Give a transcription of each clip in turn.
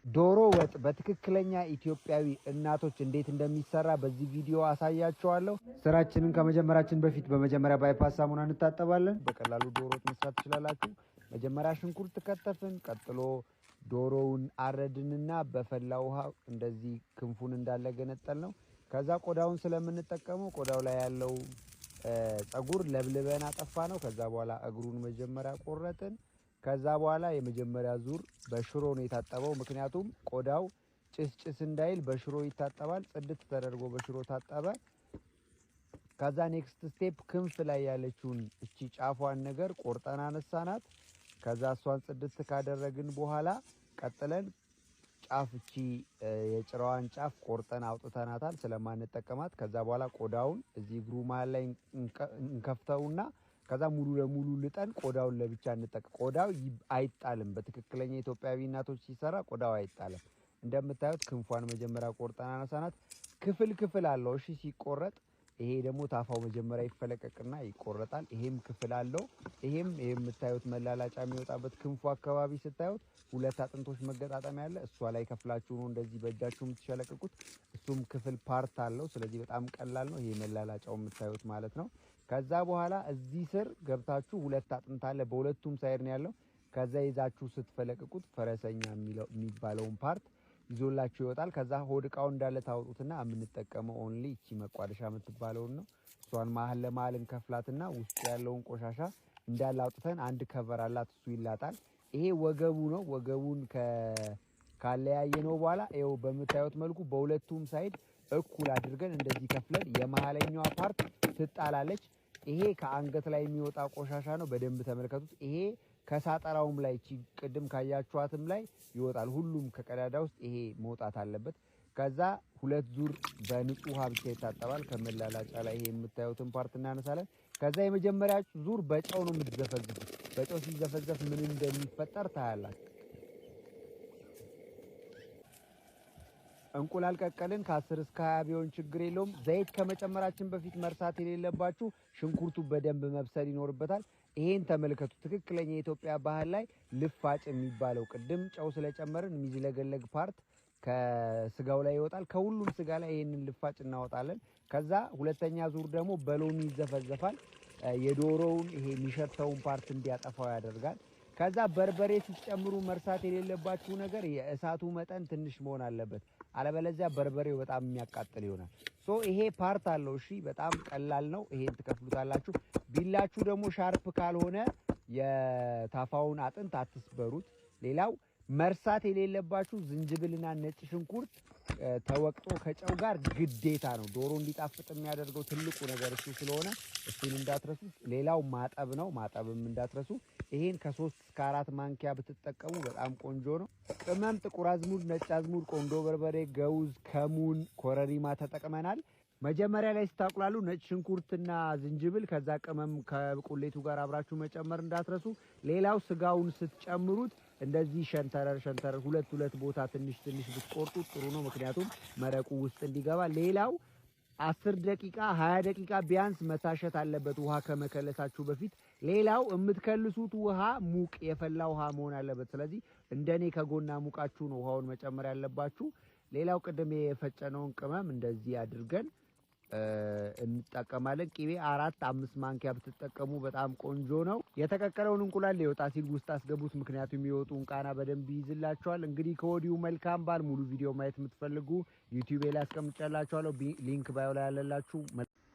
ዶሮ ወጥ በትክክለኛ ኢትዮጵያዊ እናቶች እንዴት እንደሚሰራ በዚህ ቪዲዮ አሳያችኋለሁ። ስራችንን ከመጀመራችን በፊት በመጀመሪያ ባይፓስ ሳሙና እንታጠባለን። በቀላሉ ዶሮ ወጥ መስራት ትችላላችሁ። መጀመሪያ ሽንኩርት ከተፍን፣ ቀጥሎ ዶሮውን አረድንና በፈላ ውሃ እንደዚህ ክንፉን እንዳለ ገነጠል ነው። ከዛ ቆዳውን ስለምንጠቀመው ቆዳው ላይ ያለው ጸጉር ለብልበን አጠፋ ነው። ከዛ በኋላ እግሩን መጀመሪያ ቆረጥን። ከዛ በኋላ የመጀመሪያ ዙር በሽሮ ነው የታጠበው። ምክንያቱም ቆዳው ጭስ እንዳይል በሽሮ ይታጠባል። ጽድት ተደርጎ በሽሮ ታጠበ። ከዛ ኔክስት ስቴፕ ክንፍ ላይ ያለችውን እቺ ጫፏን ነገር ቆርጠን አነሳናት። ከዛ እሷን ጽድት ካደረግን በኋላ ቀጥለን ጫፍ እቺ የጭራዋን ጫፍ ቆርጠን አውጥተናታል ስለማንጠቀማት። ከዛ በኋላ ቆዳውን እዚህ እግሩ መሃል ላይ እንከፍተውና ከዛ ሙሉ ለሙሉ ልጠን ቆዳውን ለብቻ እንጠቅ። ቆዳው አይጣልም። በትክክለኛ ኢትዮጵያዊ እናቶች ሲሰራ ቆዳው አይጣልም። እንደምታዩት ክንፏን መጀመሪያ ቆርጠን አነሳናት። ክፍል አለው። እሺ ሲቆረጥ ይሄ ደግሞ ታፋው መጀመሪያ ይፈለቀቅና ይቆረጣል። ይሄም ክፍል አለው። ይሄም የምታዩት መላላጫ የሚወጣበት ክንፉ አካባቢ ስታዩት ሁለት አጥንቶች መገጣጠሚያ ያለ እሷ ላይ ከፍላችሁ ነው እንደዚህ በእጃችሁ የምትሸለቅቁት። እሱም ክፍል ፓርት አለው። ስለዚህ በጣም ቀላል ነው። ይሄ መላላጫው የምታዩት ማለት ነው። ከዛ በኋላ እዚህ ስር ገብታችሁ ሁለት አጥንት አለ። በሁለቱም ሳይድ ነው ያለው። ከዛ ይዛችሁ ስትፈለቅቁት ፈረሰኛ የሚባለውን ፓርት ይዞላችሁ ይወጣል። ከዛ ሆድ ዕቃው እንዳለ ታወጡትና የምንጠቀመው ኦንሊ እቺ መቋደሻ የምትባለውን ነው። እሷን መሀል ለመሀል እንከፍላትና ውስጥ ያለውን ቆሻሻ እንዳለ አውጥተን አንድ ከቨር አላት፣ እሱ ይላጣል። ይሄ ወገቡ ነው። ወገቡን ካለያየ ነው በኋላ ይኸው በምታዩት መልኩ በሁለቱም ሳይድ እኩል አድርገን እንደዚህ ከፍለን የመሀለኛዋ ፓርት ትጣላለች። ይሄ ከአንገት ላይ የሚወጣ ቆሻሻ ነው። በደንብ ተመልከቱት። ይሄ ከሳጠራውም ላይ ቅድም ካያችኋትም ላይ ይወጣል። ሁሉም ከቀዳዳ ውስጥ ይሄ መውጣት አለበት። ከዛ ሁለት ዙር በንጹህ ውሃ ብቻ ይታጠባል። ከመላላጫ ላይ ይሄ የምታዩትን ፓርት እናነሳለን። ከዛ የመጀመሪያ ዙር በጨው ነው የምትዘፈዝፉት። በጨው ሲዘፈዘፍ ምን እንደሚፈጠር ታያላችሁ። እንቁላል ቀቀልን ከ10 እስከ 20 ቢሆን ችግር የለውም። ዘይት ከመጨመራችን በፊት መርሳት የሌለባችሁ ሽንኩርቱ በደንብ መብሰል ይኖርበታል። ይሄን ተመልከቱ። ትክክለኛ የኢትዮጵያ ባህል ላይ ልፋጭ የሚባለው ቅድም ጨው ስለጨመርን የሚዝለገለግ ፓርት ከስጋው ላይ ይወጣል። ከሁሉም ስጋ ላይ ይሄንን ልፋጭ እናወጣለን። ከዛ ሁለተኛ ዙር ደግሞ በሎሚ ይዘፈዘፋል። የዶሮውን ይሄ የሚሸተውን ፓርት እንዲያጠፋው ያደርጋል። ከዛ በርበሬ ሲጨምሩ መርሳት የሌለባችሁ ነገር የእሳቱ መጠን ትንሽ መሆን አለበት። አለበለዚያ በርበሬው በጣም የሚያቃጥል ይሆናል። ይሄ ፓርት አለው። እሺ በጣም ቀላል ነው። ይሄን ትከፍሉታላችሁ። ቢላችሁ ደግሞ ሻርፕ ካልሆነ የታፋውን አጥንት አትስበሩት። ሌላው መርሳት የሌለባችሁ ዝንጅብልና ነጭ ሽንኩርት ተወቅጦ ከጨው ጋር ግዴታ ነው። ዶሮ እንዲጣፍጥ የሚያደርገው ትልቁ ነገር እሱ ስለሆነ እሱን እንዳትረሱ። ሌላው ማጠብ ነው። ማጠብም እንዳትረሱ። ይሄን ከ3 እስከ 4 ማንኪያ ብትጠቀሙ በጣም ቆንጆ ነው። ቅመም ጥቁር አዝሙድ፣ ነጭ አዝሙድ፣ ቆንዶ በርበሬ፣ ገውዝ፣ ከሙን፣ ኮረሪማ ተጠቅመናል። መጀመሪያ ላይ ስታቁላሉ ነጭ ሽንኩርትና ዝንጅብል ከዛ ቅመም ከቁሌቱ ጋር አብራችሁ መጨመር እንዳትረሱ። ሌላው ስጋውን ስትጨምሩት እንደዚህ ሸንተረር ሁለት ቦታ ትንሽ ብትቆርጡ ጥሩ ነው። ምክንያቱም መረቁ ውስጥ እንዲገባ። ሌላው 10 ደቂቃ 20 ደቂቃ ቢያንስ መታሸት አለበት ውሃ ከመከለሳችሁ በፊት። ሌላው የምትከልሱት ውሃ ሙቅ የፈላ ውሃ መሆን አለበት። ስለዚህ እንደኔ ከጎና ሙቃችሁ ነው ውሃውን መጨመር ያለባችሁ። ሌላው ቅድም የፈጨነውን ቅመም እንደዚህ አድርገን እንጠቀማለን። ቂቤ 4-5 ማንኪያ ብትጠቀሙ በጣም ቆንጆ ነው። የተቀቀለውን እንቁላል ሊወጣ ሲል ውስጥ አስገቡት። ምክንያቱም የሚወጡን ቃና በደንብ ይይዝላችኋል። እንግዲህ ከወዲሁ መልካም በዓል። ሙሉ ቪዲዮ ማየት የምትፈልጉ ዩቲዩብ ላይ አስቀምጬላችኋለሁ። ሊንክ ባዮ ላይ ያለላችሁ።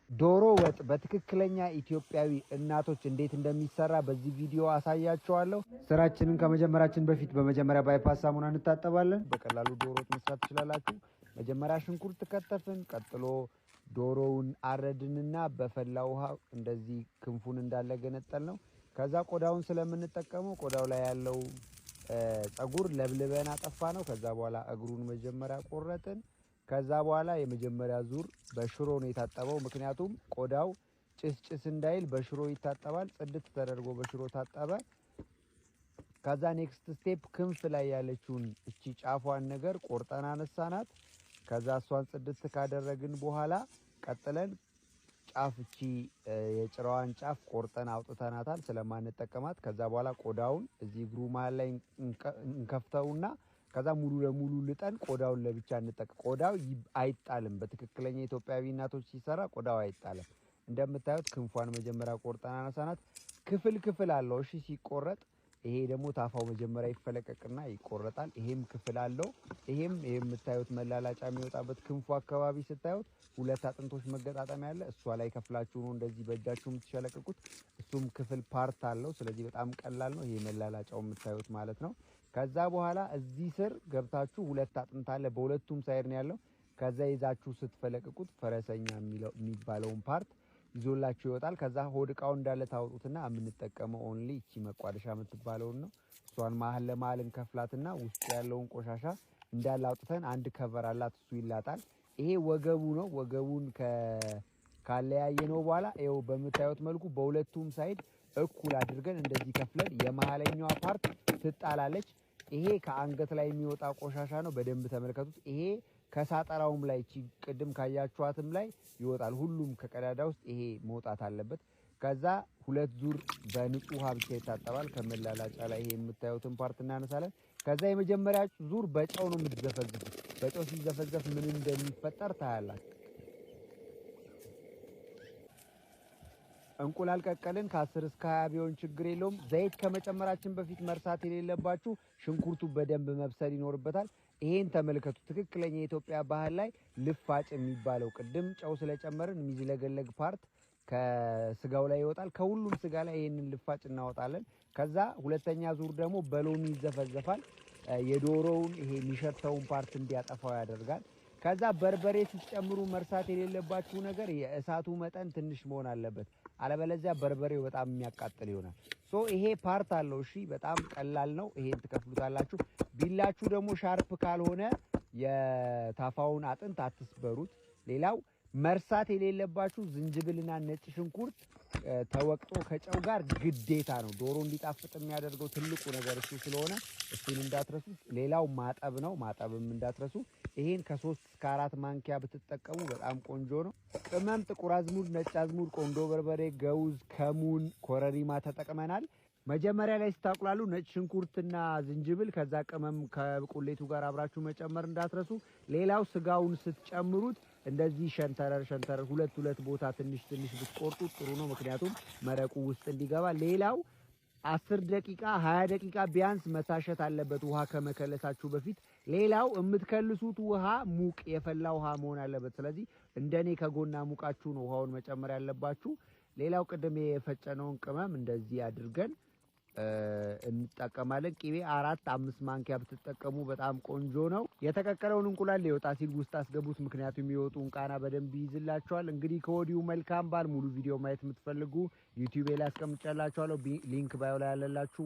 ዶሮ ወጥ በትክክለኛ ኢትዮጵያዊ እናቶች እንዴት እንደሚሰራ በዚህ ቪዲዮ አሳያችኋለሁ። ስራችንን ከመጀመራችን በፊት በመጀመሪያ ባይፓስ ሳሙና እንታጠባለን። በቀላሉ ዶሮ ወጥ መስራት ትችላላችሁ። መጀመሪያ ሽንኩርት ከተፍን፣ ቀጥሎ ዶሮውን አረድንና በፈላ ውሃ እንደዚህ ክንፉን እንዳለ ገነጠል ነው። ከዛ ቆዳውን ስለምንጠቀመው ቆዳው ላይ ያለው ጸጉር ለብልበን አጠፋ ነው። ከዛ በኋላ እግሩን መጀመሪያ ቆረጥን። ከዛ በኋላ የመጀመሪያ ዙር በሽሮ ነው የታጠበው። ምክንያቱም ቆዳው ጭስ እንዳይል በሽሮ ይታጠባል። ጽድት ተደርጎ በሽሮ ታጠበ። ከዛ ኔክስት ስቴፕ ክንፍ ላይ ያለችውን እቺ ጫፏን ነገር ቆርጠን አነሳናት። ከዛ እሷን ጽድት ካደረግን በኋላ ቀጥለን ጫፍ እቺ የጭራዋን ጫፍ ቆርጠን አውጥተናታል ስለማንጠቀማት። ከዛ በኋላ ቆዳውን እዚህ እግሩ መሃል ላይ እንከፍተውና ከዛ ሙሉ ለሙሉ ልጠን ቆዳውን ለብቻ እንጠቅ። ቆዳው አይጣልም። በትክክለኛ ኢትዮጵያዊ እናቶች ሲሰራ ቆዳው አይጣልም። እንደምታዩት ክንፏን መጀመሪያ ቆርጠን አነሳናት። ክፍል ክፍል አለው እሺ ሲቆረጥ። ይሄ ደግሞ ታፋው መጀመሪያ ይፈለቀቅና ይቆረጣል። ይሄም ክፍል አለው። ይሄም የምታዩት መላላጫ የሚወጣበት ክንፉ አካባቢ ስታዩት ሁለት አጥንቶች መገጣጠሚያ አለ። እሷ ላይ ከፍላችሁ ነው እንደዚህ በእጃችሁ የምትሸለቅቁት። እሱም ክፍል ፓርት አለው። ስለዚህ በጣም ቀላል ነው። ይሄ መላላጫው የምታዩት ማለት ነው። ከዛ በኋላ እዚህ ስር ገብታችሁ ሁለት አጥንት አለ። በሁለቱም ሳይድ ነው ያለው። ከዛ ይዛችሁ ስትፈለቅቁት ፈረሰኛ የሚባለውን ፓርት ይዞላችሁ ይወጣል። ከዛ ሆድ ዕቃው እንዳለ ታወጡትና የምንጠቀመው ኦንሊ እቺ መቋደሻ የምትባለው ነው። እሷን መሀል ለመሀል እንከፍላትና ውስጥ ያለውን ቆሻሻ እንዳለ አውጥተን አንድ ከቨር አላት፣ እሱ ይላጣል። ይሄ ወገቡ ነው። ወገቡን ካለያየ ነው በኋላ ይኸው በምታዩት መልኩ በሁለቱም ሳይድ እኩል አድርገን እንደዚህ ከፍለን የመሀለኛዋ ፓርት ትጣላለች። ይሄ ከአንገት ላይ የሚወጣ ቆሻሻ ነው። በደንብ ተመልከቱት። ይሄ ከሳጠራውም ላይ ቅድም ካያችኋትም ላይ ይወጣል። ሁሉም ከቀዳዳ ውስጥ ይሄ መውጣት አለበት። ከዛ ሁለት ዙር በንጹህ ውሃ ብቻ ይታጠባል። ከመላላጫ ላይ ይሄ የምታዩትን ፓርት እናነሳለን። ከዛ የመጀመሪያ ዙር በጨው ነው የምትዘፈዝፉት። በጨው ሲዘፈዘፍ ምን እንደሚፈጠር ታያላችሁ። እንቁላል ቀቀልን ከ10 እስከ 20 ቢሆን ችግር የለውም። ዘይት ከመጨመራችን በፊት መርሳት የሌለባችሁ ሽንኩርቱ በደንብ መብሰል ይኖርበታል። ይሄን ተመልከቱ። ትክክለኛ የኢትዮጵያ ባህል ላይ ልፋጭ የሚባለው ቅድም ጨው ስለጨመርን የሚዝለገለግ ፓርት ከስጋው ላይ ይወጣል። ከሁሉም ስጋ ላይ ይሄንን ልፋጭ እናወጣለን። ከዛ ሁለተኛ ዙር ደግሞ በሎሚ ይዘፈዘፋል። የዶሮውን ይሄ የሚሸተውን ፓርት እንዲያጠፋው ያደርጋል። ከዛ በርበሬ ሲጨምሩ መርሳት የሌለባችሁ ነገር የእሳቱ መጠን ትንሽ መሆን አለበት። አለበለዚያ በርበሬው በጣም የሚያቃጥል ይሆናል። ይሄ ፓርት አለው። እሺ በጣም ቀላል ነው። ይሄን ትከፍሉታላችሁ። ቢላችሁ ደግሞ ሻርፕ ካልሆነ የታፋውን አጥንት አትስበሩት። ሌላው መርሳት የሌለባችሁ ዝንጅብልና ነጭ ሽንኩርት ተወቅጦ ከጨው ጋር ግዴታ ነው። ዶሮ እንዲጣፍጥ የሚያደርገው ትልቁ ነገር እሱ ስለሆነ እሱን እንዳትረሱ። ሌላው ማጠብ ነው። ማጠብም እንዳትረሱ። ይሄን ከ3 እስከ 4 ማንኪያ ብትጠቀሙ በጣም ቆንጆ ነው። ቅመም ጥቁር አዝሙድ፣ ነጭ አዝሙድ፣ ቆንዶ በርበሬ፣ ገውዝ፣ ከሙን፣ ኮረሪማ ተጠቅመናል። መጀመሪያ ላይ ስታቁላሉ ነጭ ሽንኩርትና ዝንጅብል ከዛ ቅመም ከቁሌቱ ጋር አብራችሁ መጨመር እንዳትረሱ። ሌላው ስጋውን ስትጨምሩት እንደዚህ ሸንተረር ሁለት ቦታ ትንሽ ብትቆርጡ ጥሩ ነው። ምክንያቱም መረቁ ውስጥ እንዲገባ። ሌላው 10 ደቂቃ 20 ደቂቃ ቢያንስ መታሸት አለበት ውሃ ከመከለሳችሁ በፊት። ሌላው የምትከልሱት ውሃ ሙቅ የፈላ ውሃ መሆን አለበት። ስለዚህ እንደኔ ከጎና ሙቃችሁ ነው ውሃውን መጨመር ያለባችሁ። ሌላው ቅድም የፈጨነውን ቅመም እንደዚህ አድርገን እንጠቀማለን። ቂቤ 4-5 ማንኪያ ብትጠቀሙ በጣም ቆንጆ ነው። የተቀቀለውን እንቁላል ሊወጣ ሲል ውስጥ አስገቡት። ምክንያቱም የሚወጡን ቃና በደንብ ይይዝላችኋል። እንግዲህ ከወዲሁ መልካም በዓል። ሙሉ ቪዲዮ ማየት የምትፈልጉ ዩቲዩብ ላይ አስቀምጬላችኋለሁ። ሊንክ ባዮ ላይ ያለላችሁ